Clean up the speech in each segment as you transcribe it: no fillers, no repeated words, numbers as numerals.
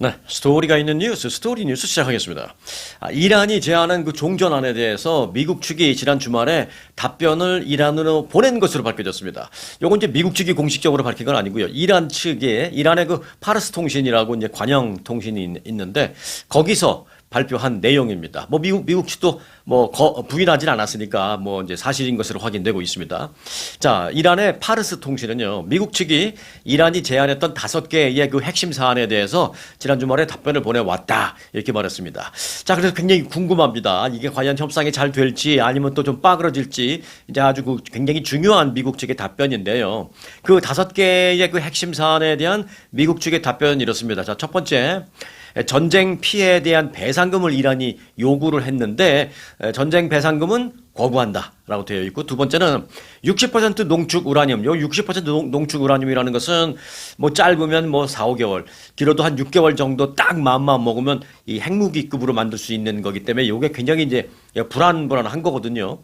네, 스토리가 있는 뉴스, 스토리 뉴스 시작하겠습니다. 이란이 제안한 그 종전안에 대해서 미국 측이 지난 주말에 답변을 이란으로 보낸 것으로 밝혀졌습니다. 요건 이제 미국 측이 공식적으로 밝힌 건 아니고요. 이란의 그 파르스 통신이라고 이제 관영 통신이 있는데 거기서 발표한 내용입니다. 뭐 미국 측도 뭐 부인하진 않았으니까 뭐 이제 사실인 것으로 확인되고 있습니다. 자, 이란의 파르스 통신은요, 미국 측이 이란이 제안했던 5개의 그 핵심 사안에 대해서 지난 주말에 답변을 보내왔다 이렇게 말했습니다. 자, 그래서 굉장히 궁금합니다. 이게 과연 협상이 잘 될지 아니면 또 좀 빠그러질지 이제 아주 그 굉장히 중요한 미국 측의 답변인데요. 그 5개의 그 핵심 사안에 대한 미국 측의 답변은 이렇습니다. 자, 첫 번째. 전쟁 피해에 대한 배상금을 이란이 요구를 했는데 전쟁 배상금은 거부한다라고 되어 있고, 두 번째는 60% 농축 우라늄. 요 60% 농축 우라늄이라는 것은 뭐 짧으면 뭐 4, 5개월, 길어도 한 6개월 정도 딱 마음만 먹으면 이 핵무기급으로 만들 수 있는 거기 때문에 요게 굉장히 이제 불안한 거거든요.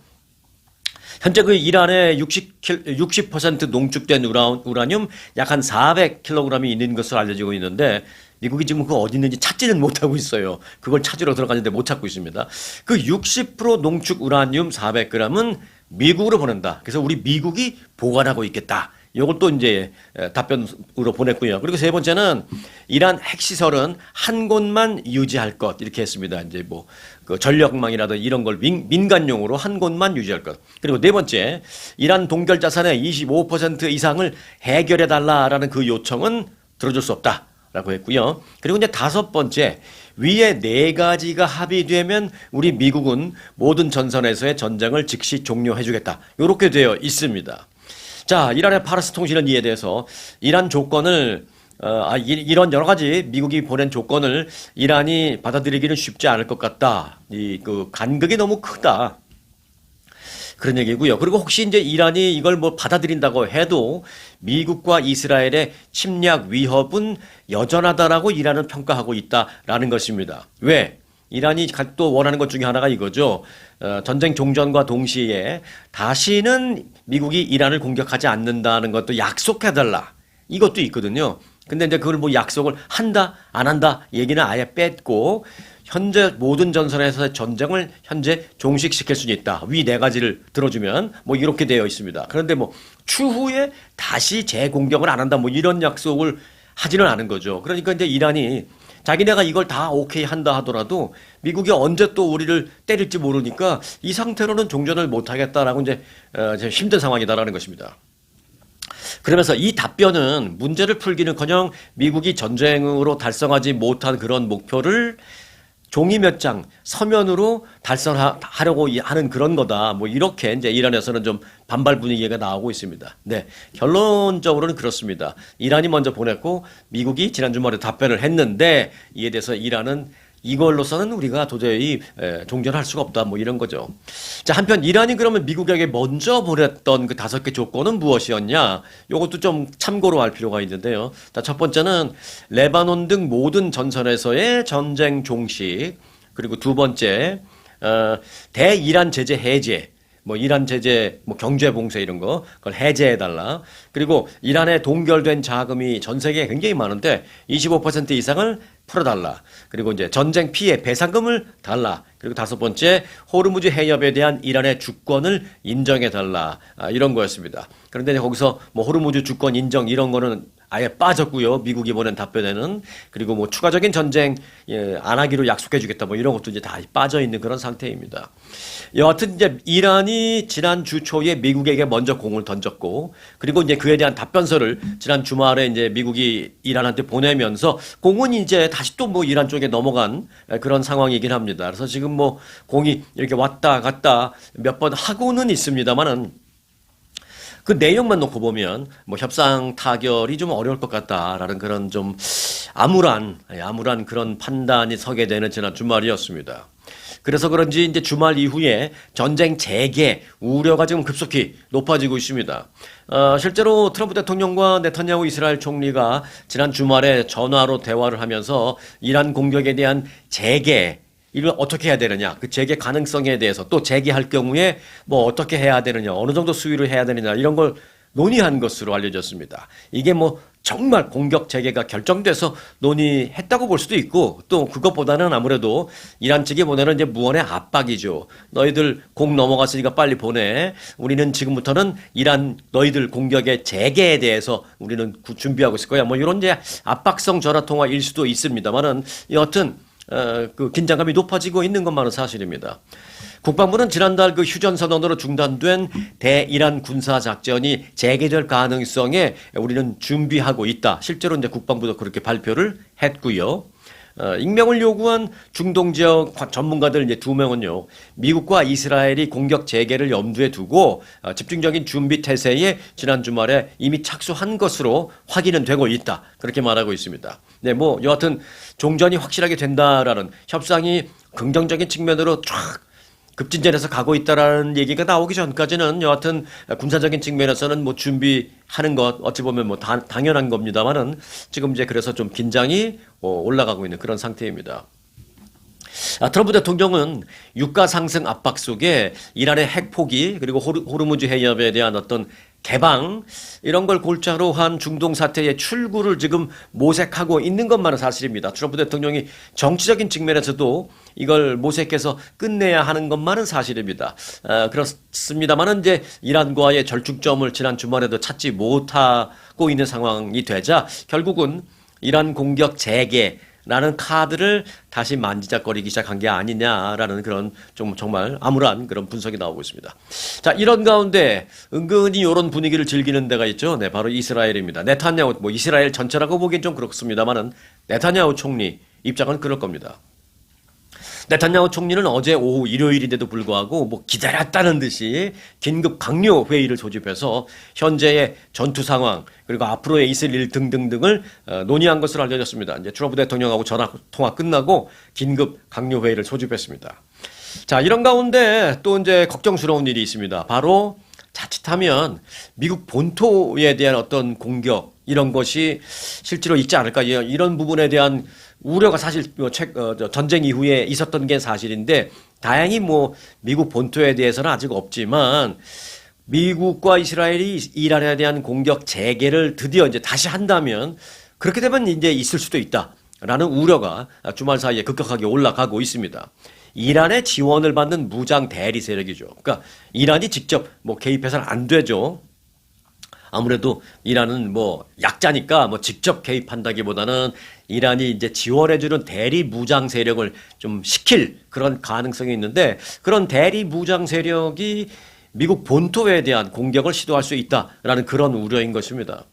현재 그 이란에 60% 농축된 우라늄 약 한 400kg이 있는 것으로 알려지고 있는데 미국이 지금 그거 어디 있는지 찾지는 못하고 있어요. 그걸 찾으러 들어갔는데 못 찾고 있습니다. 그 60% 농축 우라늄 400g은 미국으로 보낸다. 그래서 우리 미국이 보관하고 있겠다. 이걸 또 이제 답변으로 보냈고요. 그리고 세 번째는 이란 핵시설은 한 곳만 유지할 것 이렇게 했습니다. 이제 뭐 그 전력망이라든지 이런 걸 민간용으로 한 곳만 유지할 것. 그리고 네 번째, 이란 동결 자산의 25% 이상을 해결해 달라라는 그 요청은 들어줄 수 없다라고 했고요. 그리고 이제 다섯 번째, 위에 네 가지가 합의되면 우리 미국은 모든 전선에서의 전쟁을 즉시 종료해 주겠다. 이렇게 되어 있습니다. 자, 이란의 파르스 통신은 이에 대해서 이란 조건을 이런 여러 가지 미국이 보낸 조건을 이란이 받아들이기는 쉽지 않을 것 같다. 그 간극이 너무 크다. 그런 얘기고요. 그리고 혹시 이제 이란이 이걸 뭐 받아들인다고 해도 미국과 이스라엘의 침략 위협은 여전하다라고 이란은 평가하고 있다라는 것입니다. 왜? 이란이 또 원하는 것 중에 하나가 이거죠. 전쟁 종전과 동시에 다시는 미국이 이란을 공격하지 않는다는 것도 약속해달라. 이것도 있거든요. 근데 이제 그걸 뭐 약속을 한다, 안 한다 얘기는 아예 뺐고, 현재 모든 전선에서의 전쟁을 현재 종식시킬 수 있다. 위 네 가지를 들어주면 뭐 이렇게 되어 있습니다. 그런데 뭐 추후에 다시 재공격을 안 한다 뭐 이런 약속을 하지는 않은 거죠. 그러니까 이제 이란이 자기네가 이걸 다 오케이 한다 하더라도 미국이 언제 또 우리를 때릴지 모르니까 이 상태로는 종전을 못 하겠다라고 이제 힘든 상황이다라는 것입니다. 그러면서 이 답변은 문제를 풀기는커녕 미국이 전쟁으로 달성하지 못한 그런 목표를 종이 몇 장 서면으로 달성하려고 하는 그런 거다. 뭐 이렇게 이제 이란에서는 좀 반발 분위기가 나오고 있습니다. 네, 결론적으로는 그렇습니다. 이란이 먼저 보냈고 미국이 지난 주말에 답변을 했는데 이에 대해서 이란은 이걸로서는 우리가 도저히 종전할 수가 없다. 뭐 이런 거죠. 자, 한편 이란이 그러면 미국에게 먼저 보냈던 그 5개 조건은 무엇이었냐? 이것도 좀 참고로 할 필요가 있는데요. 자, 첫 번째는 레바논 등 모든 전선에서의 전쟁 종식. 그리고 두 번째, 대이란 제재 해제. 뭐 이란 제재, 뭐 경제 봉쇄 이런 거 그걸 해제해 달라. 그리고 이란에 동결된 자금이 전 세계에 굉장히 많은데 25% 이상을 풀어달라. 그리고 이제 전쟁 피해 배상금을 달라. 그리고 다섯 번째, 호르무즈 해협에 대한 이란의 주권을 인정해 달라. 이런 거였습니다. 그런데 거기서 뭐 호르무즈 주권 인정 이런 거는 아예 빠졌고요. 미국이 보낸 답변에는. 그리고 뭐 추가적인 전쟁 안 하기로 약속해 주겠다. 뭐 이런 것도 이제 다 빠져 있는 그런 상태입니다. 여하튼 이제 이란이 지난 주 초에 미국에게 먼저 공을 던졌고, 그리고 이제 그에 대한 답변서를 지난 주말에 이제 미국이 이란한테 보내면서 공은 이제 다시 또 뭐 이란 쪽에 넘어간 그런 상황이긴 합니다. 그래서 지금 뭐 공이 이렇게 왔다 갔다 몇 번 하고는 있습니다만은 그 내용만 놓고 보면 뭐 협상 타결이 좀 어려울 것 같다라는 그런 좀 암울한 그런 판단이 서게 되는 지난 주말이었습니다. 그래서 그런지 이제 주말 이후에 전쟁 재개 우려가 지금 급속히 높아지고 있습니다. 실제로 트럼프 대통령과 네타냐후 이스라엘 총리가 지난 주말에 전화로 대화를 하면서 이란 공격에 대한 재개 이걸 어떻게 해야 되느냐, 그 재개 가능성에 대해서 또 재개할 경우에 뭐 어떻게 해야 되느냐, 어느 정도 수위로 해야 되느냐 이런 걸 논의한 것으로 알려졌습니다. 이게 뭐 정말 공격 재개가 결정돼서 논의했다고 볼 수도 있고, 또 그것보다는 아무래도 이란 측이 보내는 이제 무언의 압박이죠. 너희들 공 넘어갔으니까 빨리 보내. 우리는 지금부터는 이란 너희들 공격의 재개에 대해서 우리는 준비하고 있을 거야. 뭐 이런 이제 압박성 전화 통화일 수도 있습니다만은 여하튼 그 긴장감이 높아지고 있는 것만은 사실입니다. 국방부는 지난달 그 휴전선언으로 중단된 대이란 군사작전이 재개될 가능성에 우리는 준비하고 있다. 실제로 이제 국방부도 그렇게 발표를 했고요. 익명을 요구한 중동 지역 전문가들 이제 2명은요, 미국과 이스라엘이 공격 재개를 염두에 두고 집중적인 준비 태세에 지난 주말에 이미 착수한 것으로 확인은 되고 있다. 그렇게 말하고 있습니다. 네, 뭐 여하튼 종전이 확실하게 된다라는 협상이 긍정적인 측면으로 쫙 급진전해서 가고 있다라는 얘기가 나오기 전까지는 여하튼 군사적인 측면에서는 뭐 준비하는 것 어찌 보면 뭐 당연한 겁니다만은 지금 이제 그래서 좀 긴장이 올라가고 있는 그런 상태입니다. 트럼프 대통령은 유가 상승 압박 속에 이란의 핵 포기 그리고 호르무즈 해협에 대한 어떤 개방 이런 걸 골자로 한 중동 사태의 출구를 지금 모색하고 있는 것만은 사실입니다. 트럼프 대통령이 정치적인 측면에서도 이걸 모색해서 끝내야 하는 것만은 사실입니다. 그렇습니다만은 이제 이란과의 절충점을 지난 주말에도 찾지 못하고 있는 상황이 되자 결국은 이란 공격 재개 라는 카드를 다시 만지작거리기 시작한 게 아니냐라는 그런 좀 정말 암울한 그런 분석이 나오고 있습니다. 자, 이런 가운데 은근히 이런 분위기를 즐기는 데가 있죠. 네, 바로 이스라엘입니다. 네타냐후, 뭐 이스라엘 전체라고 보기엔 좀 그렇습니다만은 네타냐후 총리 입장은 그럴 겁니다. 네타냐후 총리는 어제 오후 일요일인데도 불구하고 뭐 기다렸다는 듯이 긴급 강요 회의를 소집해서 현재의 전투 상황 그리고 앞으로에 있을 일 등등등을 논의한 것으로 알려졌습니다. 이제 트럼프 대통령하고 전화 통화 끝나고 긴급 강요 회의를 소집했습니다. 자, 이런 가운데 또 이제 걱정스러운 일이 있습니다. 바로 자칫하면 미국 본토에 대한 어떤 공격 이런 것이 실제로 있지 않을까 이런 부분에 대한 우려가 사실 전쟁 이후에 있었던 게 사실인데 다행히 뭐 미국 본토에 대해서는 아직 없지만 미국과 이스라엘이 이란에 대한 공격 재개를 드디어 이제 다시 한다면 그렇게 되면 이제 있을 수도 있다라는 우려가 주말 사이에 급격하게 올라가고 있습니다. 이란의 지원을 받는 무장 대리 세력이죠. 그러니까 이란이 직접 뭐 개입해서는 안 되죠. 아무래도 이란은 뭐 약자니까 뭐 직접 개입한다기보다는 이란이 이제 지원해주는 대리 무장 세력을 좀 시킬 그런 가능성이 있는데 그런 대리 무장 세력이 미국 본토에 대한 공격을 시도할 수 있다라는 그런 우려인 것입니다.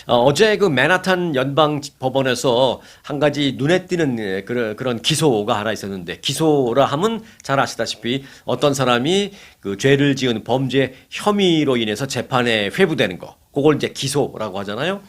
어제 그 맨하탄 연방 법원에서 한 가지 눈에 띄는 그런 기소가 하나 있었는데 기소라 하면 잘 아시다시피 어떤 사람이 그 죄를 지은 범죄 혐의로 인해서 재판에 회부되는 거 그걸 이제 기소라고 하잖아요.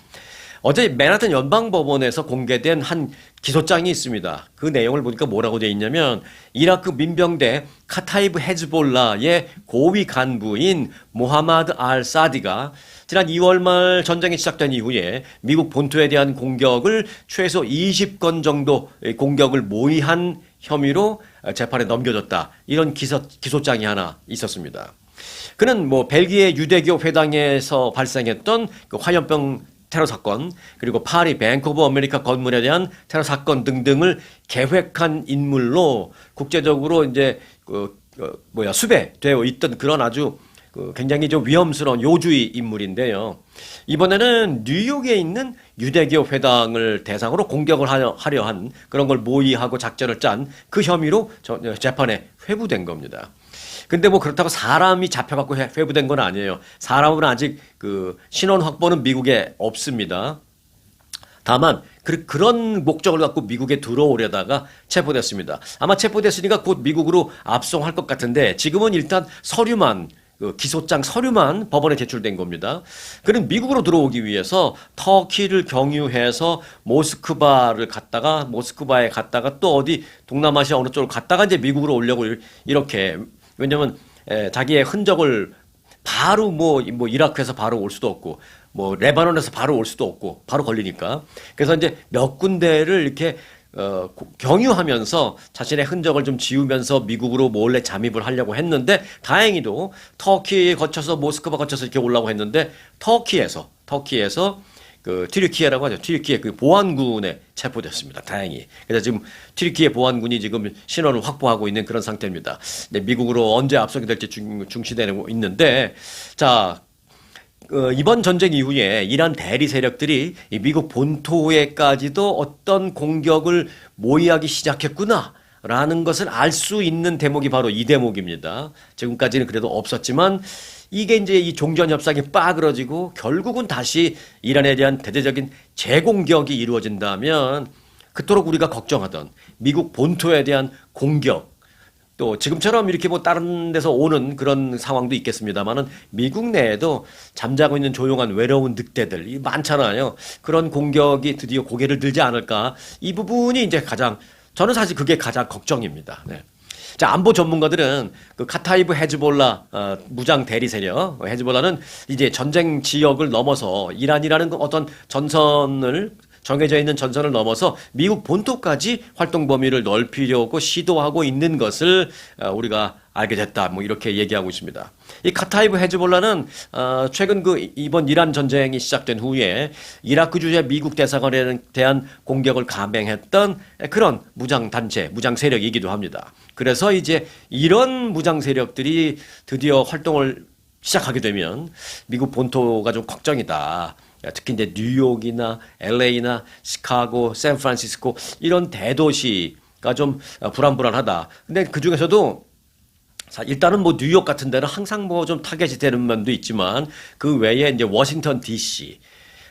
어제 맨하탄 연방법원에서 공개된 한 기소장이 있습니다. 그 내용을 보니까 뭐라고 되어 있냐면 이라크 민병대 카타이브 헤즈볼라의 고위 간부인 모하마드 알 사디가 지난 2월 말 전쟁이 시작된 이후에 미국 본토에 대한 공격을 최소 20건 정도 공격을 모의한 혐의로 재판에 넘겨졌다. 이런 기소장이 하나 있었습니다. 그는 뭐 벨기에 유대교 회당에서 발생했던 그 화염병 테러 사건 그리고 파리 뱅크 오브 아메리카 건물에 대한 테러 사건 등등을 계획한 인물로 국제적으로 이제 수배되어 있던 그런 아주 굉장히 좀 위험스러운 요주의 인물인데요. 이번에는 뉴욕에 있는 유대교 회당을 대상으로 공격을 하려 한 그런 걸 모의하고 작전을 짠 그 혐의로 재판에 회부된 겁니다. 근데 뭐 그렇다고 사람이 잡혀갖고 회부된 건 아니에요. 사람은 아직 그 신원 확보는 미국에 없습니다. 다만 그런 목적을 갖고 미국에 들어오려다가 체포됐습니다. 아마 체포됐으니까 곧 미국으로 압송할 것 같은데 지금은 일단 서류만 기소장 서류만 법원에 제출된 겁니다. 그는 미국으로 들어오기 위해서 터키를 경유해서 모스크바에 갔다가 또 어디 동남아시아 어느 쪽으로 갔다가 이제 미국으로 오려고 이렇게 왜냐면 자기의 흔적을 바로 뭐 이라크에서 바로 올 수도 없고 뭐 레바논에서 바로 올 수도 없고 바로 걸리니까 그래서 이제 몇 군데를 이렇게 경유하면서 자신의 흔적을 좀 지우면서 미국으로 몰래 잠입을 하려고 했는데 다행히도 터키 거쳐서 모스크바 거쳐서 이렇게 오려고 했는데 터키에서 그 튀르키예라고 하죠. 튀르키예 그 보안군에 체포됐습니다. 다행히. 그래서 지금 튀르키예 보안군이 지금 신원을 확보하고 있는 그런 상태입니다. 네, 미국으로 언제 앞서게 될지 중시되고 있는데, 자, 이번 전쟁 이후에 이란 대리 세력들이 이 미국 본토에까지도 어떤 공격을 모의하기 시작했구나. 라는 것을 알 수 있는 대목이 바로 이 대목입니다. 지금까지는 그래도 없었지만 이게 이제 이 종전 협상이 빠그러지고 결국은 다시 이란에 대한 대대적인 재공격이 이루어진다면 그토록 우리가 걱정하던 미국 본토에 대한 공격, 또 지금처럼 이렇게 뭐 다른 데서 오는 그런 상황도 있겠습니다만은 미국 내에도 잠자고 있는 조용한 외로운 늑대들이 많잖아요. 그런 공격이 드디어 고개를 들지 않을까. 이 부분이 이제 저는 사실 그게 가장 걱정입니다. 네. 자, 안보 전문가들은 그 카타이브 헤즈볼라 무장 대리 세력 헤즈볼라는 이제 전쟁 지역을 넘어서 이란이라는 그 어떤 정해져 있는 전선을 넘어서 미국 본토까지 활동 범위를 넓히려고 시도하고 있는 것을 우리가 알게 됐다. 뭐 이렇게 얘기하고 있습니다. 이 카타이브 헤즈볼라는 최근 이번 이란 전쟁이 시작된 후에 이라크 주재 미국 대사관에 대한 공격을 감행했던 그런 무장 단체, 무장 세력이기도 합니다. 그래서 이제 이런 무장 세력들이 드디어 활동을 시작하게 되면 미국 본토가 좀 걱정이다. 특히 이제 뉴욕이나 LA나 시카고, 샌프란시스코 이런 대도시가 좀 불안불안하다. 근데 그 중에서도 일단은 뭐 뉴욕 같은 데는 항상 뭐 좀 타겟이 되는 면도 있지만 그 외에 이제 워싱턴 DC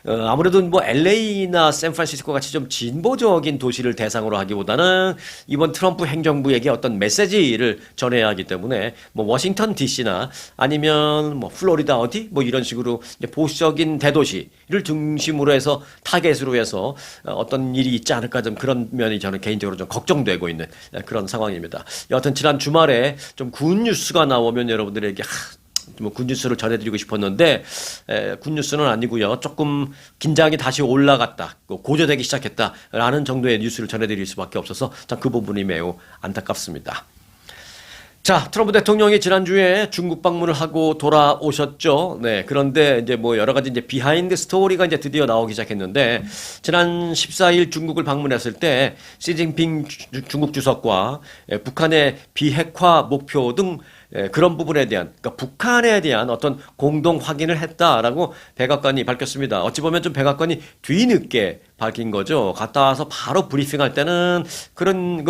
아무래도 뭐 LA나 샌프란시스코 같이 좀 진보적인 도시를 대상으로 하기보다는 이번 트럼프 행정부에게 어떤 메시지를 전해야 하기 때문에 뭐 워싱턴 DC나 아니면 뭐 플로리다 어디 뭐 이런 식으로 이제 보수적인 대도시를 중심으로 해서 타겟으로 해서 어떤 일이 있지 않을까 좀 그런 면이 저는 개인적으로 좀 걱정되고 있는 그런 상황입니다. 여하튼 지난 주말에 좀 굿 뉴스가 나오면 여러분들에게 뭐 굿뉴스를 전해드리고 싶었는데 굿뉴스는 아니고요. 조금 긴장이 다시 올라갔다, 고조되기 시작했다라는 정도의 뉴스를 전해드릴 수밖에 없어서 그 부분이 매우 안타깝습니다. 자, 트럼프 대통령이 지난주에 중국 방문을 하고 돌아오셨죠. 네, 그런데 이제 뭐 여러 가지 이제 비하인드 스토리가 이제 드디어 나오기 시작했는데 지난 14일 중국을 방문했을 때 시진핑 중국 주석과 북한의 비핵화 목표 등 그런 부분에 대한, 그러니까 북한에 대한 어떤 공동 확인을 했다라고 백악관이 밝혔습니다. 어찌 보면 좀 백악관이 뒤늦게 밝힌 거죠. 갔다 와서 바로 브리핑할 때는 그런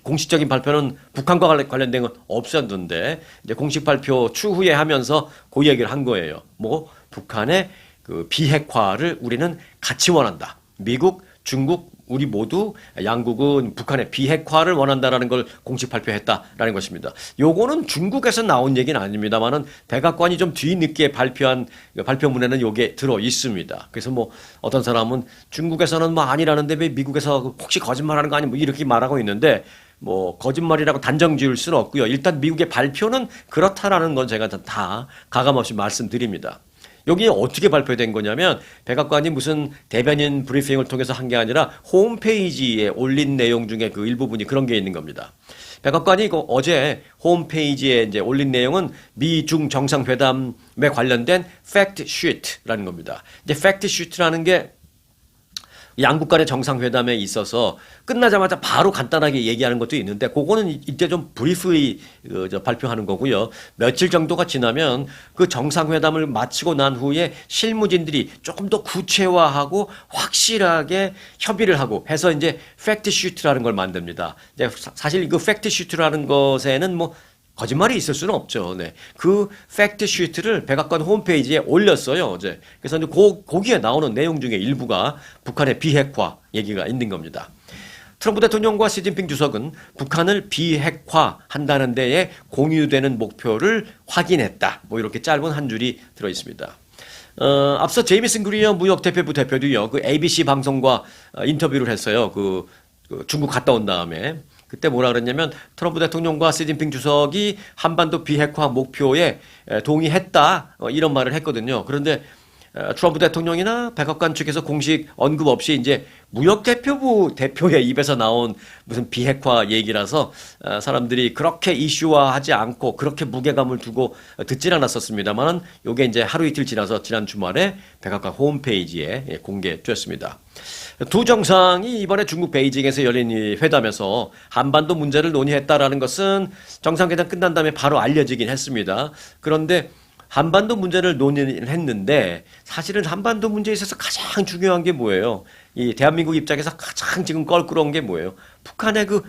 공식적인 발표는 북한과 관련된 건 없었는데 이제 공식 발표 추후에 하면서 그 얘기를 한 거예요. 뭐 북한의 그 비핵화를 우리는 같이 원한다. 미국, 중국, 우리 모두 양국은 북한의 비핵화를 원한다라는 걸 공식 발표했다라는 것입니다. 요거는 중국에서 나온 얘기는 아닙니다만은 백악관이 좀 뒤늦게 발표한 발표문에는 요게 들어 있습니다. 그래서 뭐 어떤 사람은 중국에서는 뭐 아니라는데 왜 미국에서 혹시 거짓말하는 거 아니 뭐 이렇게 말하고 있는데 뭐 거짓말이라고 단정 지을 수는 없고요. 일단 미국의 발표는 그렇다라는 건 제가 다 가감없이 말씀드립니다. 여기 어떻게 발표된 거냐면 백악관이 무슨 대변인 브리핑을 통해서 한 게 아니라 홈페이지에 올린 내용 중에 그 일부분이 그런 게 있는 겁니다. 백악관이 어제 홈페이지에 이제 올린 내용은 미중 정상회담에 관련된 팩트 시트라는 겁니다. 이제 팩트 시트라는 게 양국 간의 정상회담에 있어서 끝나자마자 바로 간단하게 얘기하는 것도 있는데 그거는 이때 좀 브리프리 발표하는 거고요. 며칠 정도가 지나면 그 정상회담을 마치고 난 후에 실무진들이 조금 더 구체화하고 확실하게 협의를 하고 해서 이제 팩트 시트라는 걸 만듭니다. 사실 그 팩트 시트라는 것에는 뭐 거짓말이 있을 수는 없죠. 네. 그 팩트 시트를 백악관 홈페이지에 올렸어요, 어제. 그래서 이제 거기에 나오는 내용 중에 일부가 북한의 비핵화 얘기가 있는 겁니다. 트럼프 대통령과 시진핑 주석은 북한을 비핵화한다는 데에 공유되는 목표를 확인했다. 뭐 이렇게 짧은 한 줄이 들어 있습니다. 앞서 제이미슨 그리어 무역 대표부 대표도요, 그 ABC 방송과 인터뷰를 했어요. 그 중국 갔다 온 다음에. 그때 뭐라 그랬냐면 트럼프 대통령과 시진핑 주석이 한반도 비핵화 목표에 동의했다 이런 말을 했거든요. 그런데 트럼프 대통령이나 백악관 측에서 공식 언급 없이 이제 무역대표부 대표의 입에서 나온 무슨 비핵화 얘기라서 사람들이 그렇게 이슈화하지 않고 그렇게 무게감을 두고 듣질 않았었습니다만은 요게 이제 하루 이틀 지나서 지난 주말에 백악관 홈페이지에 공개됐습니다. 두 정상이 이번에 중국 베이징에서 열린 이 회담에서 한반도 문제를 논의했다라는 것은 정상회담 끝난 다음에 바로 알려지긴 했습니다. 그런데 한반도 문제를 논의를 했는데 사실은 한반도 문제에 있어서 가장 중요한 게 뭐예요? 이 대한민국 입장에서 가장 지금 껄끄러운 게 뭐예요? 북한의 그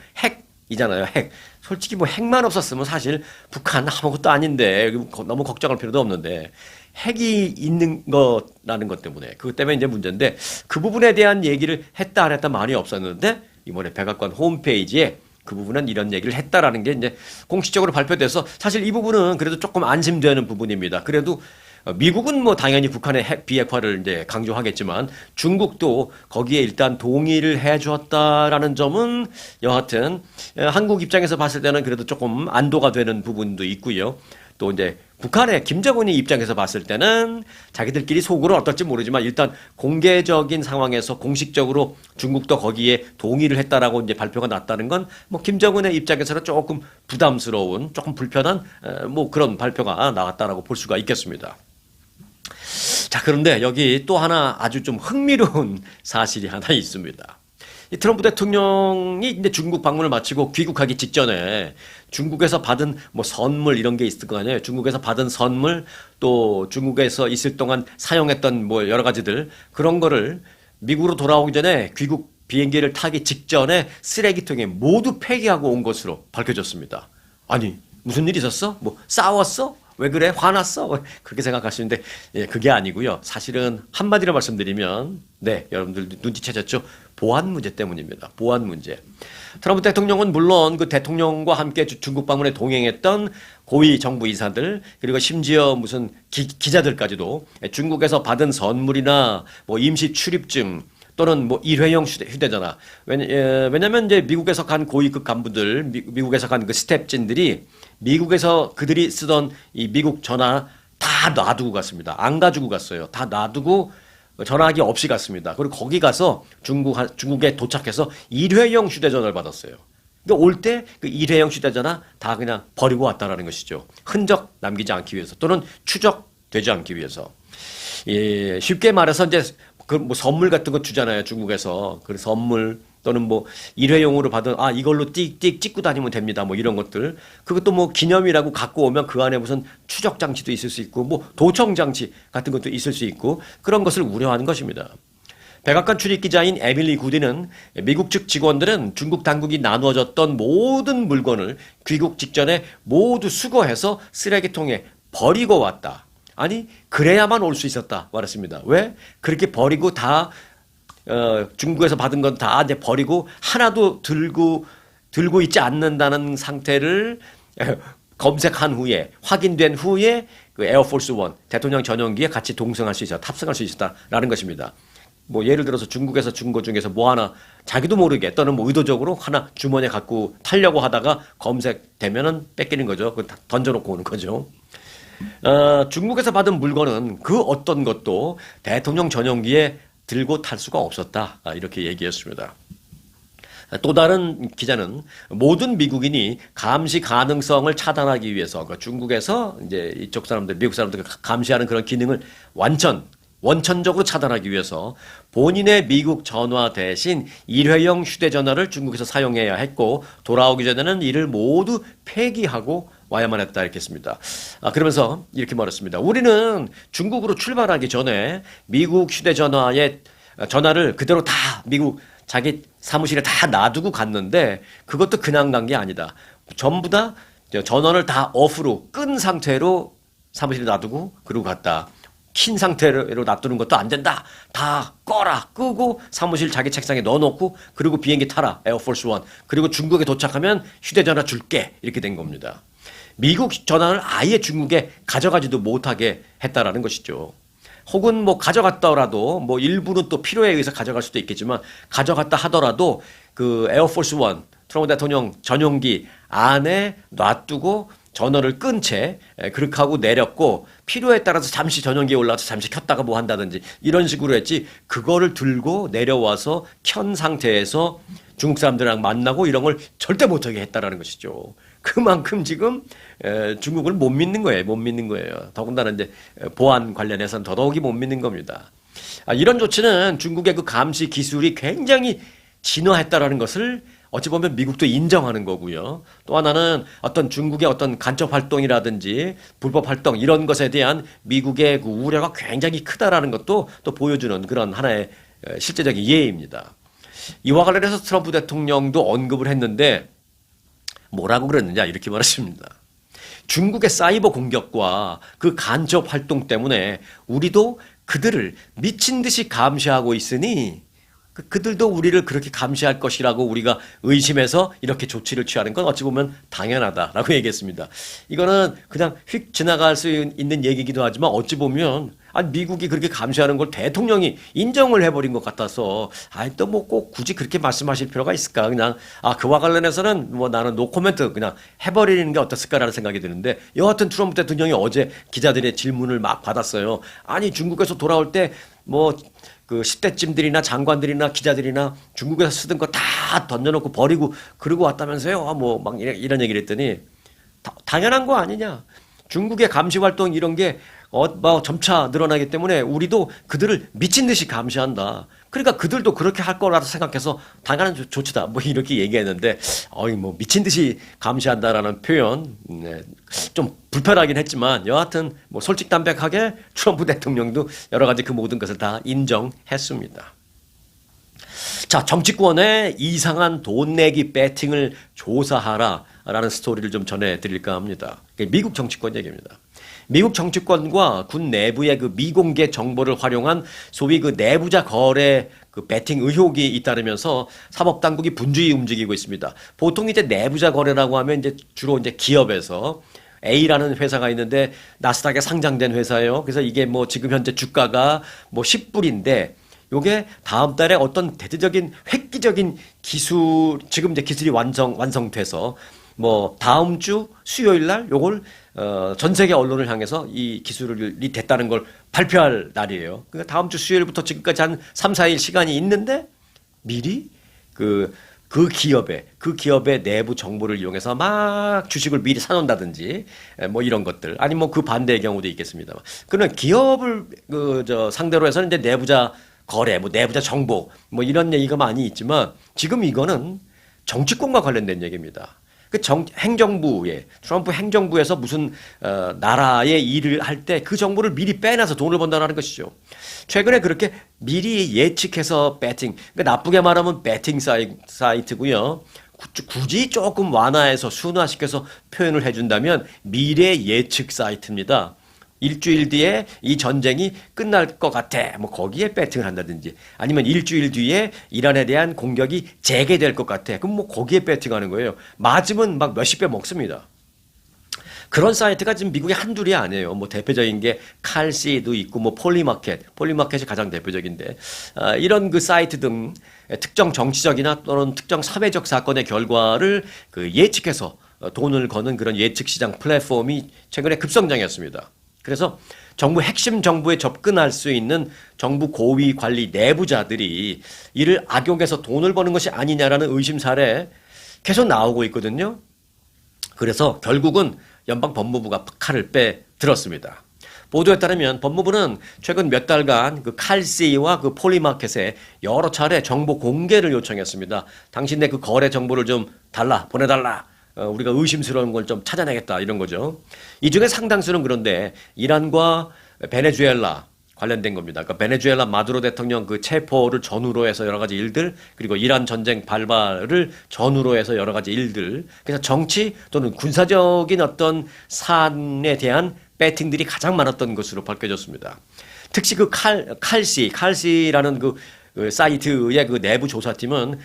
핵이잖아요. 핵. 솔직히 뭐 핵만 없었으면 사실 북한 아무것도 아닌데 너무 걱정할 필요도 없는데 핵이 있는 거라는 것 때문에 그것 때문에 이제 문제인데 그 부분에 대한 얘기를 했다 안 했다 말이 없었는데 이번에 백악관 홈페이지에 그 부분은 이런 얘기를 했다라는 게 이제 공식적으로 발표돼서 사실 이 부분은 그래도 조금 안심되는 부분입니다. 그래도 미국은 뭐 당연히 북한의 핵 비핵화를 이제 강조하겠지만 중국도 거기에 일단 동의를 해 주었다라는 점은 여하튼 한국 입장에서 봤을 때는 그래도 조금 안도가 되는 부분도 있고요. 또 이제 북한의 김정은이 입장에서 봤을 때는 자기들끼리 속으로 어떨지 모르지만 일단 공개적인 상황에서 공식적으로 중국도 거기에 동의를 했다라고 이제 발표가 났다는 건 뭐 김정은의 입장에서는 조금 부담스러운 조금 불편한 뭐 그런 발표가 나왔다라고 볼 수가 있겠습니다. 자, 그런데 여기 또 하나 아주 좀 흥미로운 사실이 하나 있습니다. 이 트럼프 대통령이 이제 중국 방문을 마치고 귀국하기 직전에 중국에서 받은 뭐 선물 이런 게 있을 거 아니에요. 중국에서 받은 선물 또 중국에서 있을 동안 사용했던 뭐 여러 가지들 그런 거를 미국으로 돌아오기 전에 귀국 비행기를 타기 직전에 쓰레기통에 모두 폐기하고 온 것으로 밝혀졌습니다. 아니, 무슨 일 있었어? 뭐 싸웠어? 왜 그래? 화났어? 그렇게 생각하시는데 예, 그게 아니고요. 사실은 한마디로 말씀드리면 네, 여러분들 눈치채셨죠? 보안 문제 때문입니다. 보안 문제. 트럼프 대통령은 물론 그 대통령과 함께 중국 방문에 동행했던 고위 정부 이사들 그리고 심지어 무슨 기자들까지도 중국에서 받은 선물이나 뭐 임시 출입증 또는 뭐 일회용 휴대전화. 왜냐면 이제 미국에서 간 고위급 간부들, 미국에서 간 그 스텝진들이 미국에서 그들이 쓰던 이 미국 전화 다 놔두고 갔습니다. 안 가지고 갔어요. 다 놔두고 전화기 없이 갔습니다. 그리고 거기 가서 중국에 도착해서 일회용 휴대전화를 받았어요. 그러니까 올 때 그 일회용 휴대전화 다 그냥 버리고 왔다라는 것이죠. 흔적 남기지 않기 위해서 또는 추적되지 않기 위해서. 예, 쉽게 말해서 이제 그 뭐 선물 같은 거 주잖아요. 중국에서. 그 선물 또는 뭐 일회용으로 받은 이걸로 띡띡 찍고 다니면 됩니다. 뭐 이런 것들. 그것도 뭐 기념이라고 갖고 오면 그 안에 무슨 추적 장치도 있을 수 있고 뭐 도청 장치 같은 것도 있을 수 있고 그런 것을 우려하는 것입니다. 백악관 출입 기자인 에밀리 구디는 미국 측 직원들은 중국 당국이 나누어졌던 모든 물건을 귀국 직전에 모두 수거해서 쓰레기통에 버리고 왔다. 아니 그래야만 올 수 있었다 말했습니다. 왜? 그렇게 버리고 다 중국에서 받은 건 다 이제 버리고 하나도 들고 있지 않는다는 상태를 검색한 후에 확인된 후에 그 에어포스 원 대통령 전용기에 같이 동승할 수 있었다, 탑승할 수 있었다라는 것입니다. 뭐 예를 들어서 중국에서 준 것 중에서 뭐 하나 자기도 모르게 또는 뭐 의도적으로 하나 주머니에 갖고 타려고 하다가 검색되면은 뺏기는 거죠. 그 던져놓고 오는 거죠. 중국에서 받은 물건은 그 어떤 것도 대통령 전용기에 들고 탈 수가 없었다. 이렇게 얘기했습니다. 또 다른 기자는 모든 미국인이 감시 가능성을 차단하기 위해서 그러니까 중국에서 이제 이쪽 사람들, 미국 사람들 감시하는 그런 기능을 원천적으로 차단하기 위해서 본인의 미국 전화 대신 일회용 휴대전화를 중국에서 사용해야 했고 돌아오기 전에는 이를 모두 폐기하고 와야만 했다 이렇게 했습니다. 그러면서 이렇게 말했습니다. 우리는 중국으로 출발하기 전에 미국 휴대전화에 전화를 그대로 다 미국 자기 사무실에 다 놔두고 갔는데 그것도 그냥 간 게 아니다. 전부 다 전원을 다 오프로 끈 상태로 사무실에 놔두고 그러고 갔다. 킨 상태로 놔두는 것도 안 된다. 다 꺼라. 끄고 사무실 자기 책상에 넣어놓고 그리고 비행기 타라. 에어포스 원. 그리고 중국에 도착하면 휴대전화 줄게. 이렇게 된 겁니다. 미국 전화를 아예 중국에 가져가지도 못하게 했다라는 것이죠. 혹은 뭐 가져갔더라도 뭐 일부는 또 필요에 의해서 가져갈 수도 있겠지만 가져갔다 하더라도 그 에어포스 원 트럼프 대통령 전용기 안에 놔두고 전원을 끈 채 그렇게 하고 내렸고 필요에 따라서 잠시 전용기에 올라가서 잠시 켰다가 뭐 한다든지 이런 식으로 했지 그거를 들고 내려와서 켠 상태에서 중국 사람들이랑 만나고 이런 걸 절대 못하게 했다라는 것이죠. 그만큼 지금 중국을 못 믿는 거예요. 못 믿는 거예요. 더군다나 이제 보안 관련해서는 더더욱이 못 믿는 겁니다. 이런 조치는 중국의 그 감시 기술이 굉장히 진화했다라는 것을 어찌 보면 미국도 인정하는 거고요. 또 하나는 어떤 중국의 어떤 간첩 활동이라든지 불법 활동 이런 것에 대한 미국의 그 우려가 굉장히 크다라는 것도 또 보여주는 그런 하나의 실제적인 예입니다. 이와 관련해서 트럼프 대통령도 언급을 했는데 뭐라고 그랬느냐 이렇게 말했습니다. 중국의 사이버 공격과 그 간첩 활동 때문에 우리도 그들을 미친 듯이 감시하고 있으니 그들도 우리를 그렇게 감시할 것이라고 우리가 의심해서 이렇게 조치를 취하는 건 어찌 보면 당연하다라고 얘기했습니다. 이거는 그냥 휙 지나갈 수 있는 얘기이기도 하지만 어찌 보면 미국이 그렇게 감시하는 걸 대통령이 인정을 해버린 것 같아서 또 뭐 꼭 굳이 그렇게 말씀하실 필요가 있을까 그냥 그와 관련해서는 뭐 나는 노 코멘트 그냥 해버리는 게 어떻을까라는 생각이 드는데 여하튼 트럼프 대통령이 어제 기자들의 질문을 막 받았어요. 아니 중국에서 돌아올 때 뭐 그 10대쯤들이나 장관들이나 기자들이나 중국에서 쓰던 거 다 던져놓고 버리고 그러고 왔다면서요. 뭐 막 이런 얘기를 했더니 당연한 거 아니냐. 중국의 감시 활동 이런 게 뭐 점차 늘어나기 때문에 우리도 그들을 미친 듯이 감시한다. 그러니까 그들도 그렇게 할 거라고 생각해서 당연한 조치다. 뭐 이렇게 얘기했는데 뭐 미친 듯이 감시한다라는 표현 좀 불편하긴 했지만 여하튼 뭐 솔직담백하게 트럼프 대통령도 여러 가지 그 모든 것을 다 인정했습니다. 자, 정치권의 이상한 돈 내기 배팅을 조사하라라는 스토리를 좀 전해드릴까 합니다. 미국 정치권 얘기입니다. 미국 정치권과 군 내부의 그 미공개 정보를 활용한 소위 그 내부자 거래 그 배팅 의혹이 잇따르면서 사법당국이 분주히 움직이고 있습니다. 보통 이제 내부자 거래라고 하면 이제 주로 이제 기업에서 A라는 회사가 있는데 나스닥에 상장된 회사예요. 그래서 이게 뭐 지금 현재 주가가 뭐 10불인데 요게 다음 달에 어떤 대대적인 획기적인 기술, 지금 이제 기술이 완성돼서 뭐 다음 주 수요일 날 요걸 전 세계 언론을 향해서 이 기술이 됐다는 걸 발표할 날이에요. 그러니까 다음 주 수요일부터 지금까지 한 3, 4일 시간이 있는데 미리 그 기업의 내부 정보를 이용해서 막 주식을 미리 사놓는다든지 뭐 이런 것들 아니면 뭐 그 반대의 경우도 있겠습니다만 그러나 기업을 상대로 해서는 이제 내부자 거래, 뭐 내부자 정보 뭐 이런 얘기가 많이 있지만 지금 이거는 정치권과 관련된 얘기입니다. 그 행정부에 트럼프 행정부에서 무슨 나라의 일을 할 때 그 정보를 미리 빼놔서 돈을 번다는 것이죠. 최근에 그렇게 미리 예측해서 배팅, 그러니까 나쁘게 말하면 배팅 사이트고요. 굳이 조금 완화해서 순화시켜서 표현을 해준다면 미래 예측 사이트입니다. 일주일 뒤에 이 전쟁이 끝날 것 같아. 뭐 거기에 배팅을 한다든지 아니면 일주일 뒤에 이란에 대한 공격이 재개될 것 같아. 그럼 뭐 거기에 배팅하는 거예요. 맞으면 막 몇십 배 먹습니다. 그런 사이트가 지금 미국에 한둘이 아니에요. 뭐 대표적인 게 칼시도 있고 뭐 폴리마켓이 가장 대표적인데 이런 그 사이트 등 특정 정치적이나 또는 특정 사회적 사건의 결과를 그 예측해서 돈을 거는 그런 예측 시장 플랫폼이 최근에 급성장했습니다. 그래서 핵심 정부에 접근할 수 있는 정부 고위 관리 내부자들이 이를 악용해서 돈을 버는 것이 아니냐라는 의심 사례 계속 나오고 있거든요. 그래서 결국은 연방 법무부가 칼을 빼들었습니다. 보도에 따르면 법무부는 최근 몇 달간 그 칼시와 그 폴리마켓에 여러 차례 정보 공개를 요청했습니다. 당신네 그 거래 정보를 좀 보내달라. 우리가 의심스러운 걸 좀 찾아내겠다 이런 거죠. 이 중에 상당수는 그런데 이란과 베네수엘라 관련된 겁니다. 그러니까 베네수엘라 마두로 대통령 그 체포를 전후로 해서 여러 가지 일들 그리고 이란 전쟁 발발을 전후로 해서 여러 가지 일들 그래서 정치 또는 군사적인 어떤 사안에 대한 배팅들이 가장 많았던 것으로 밝혀졌습니다. 특히 그 칼시라는 그 사이트의 그 내부 조사팀은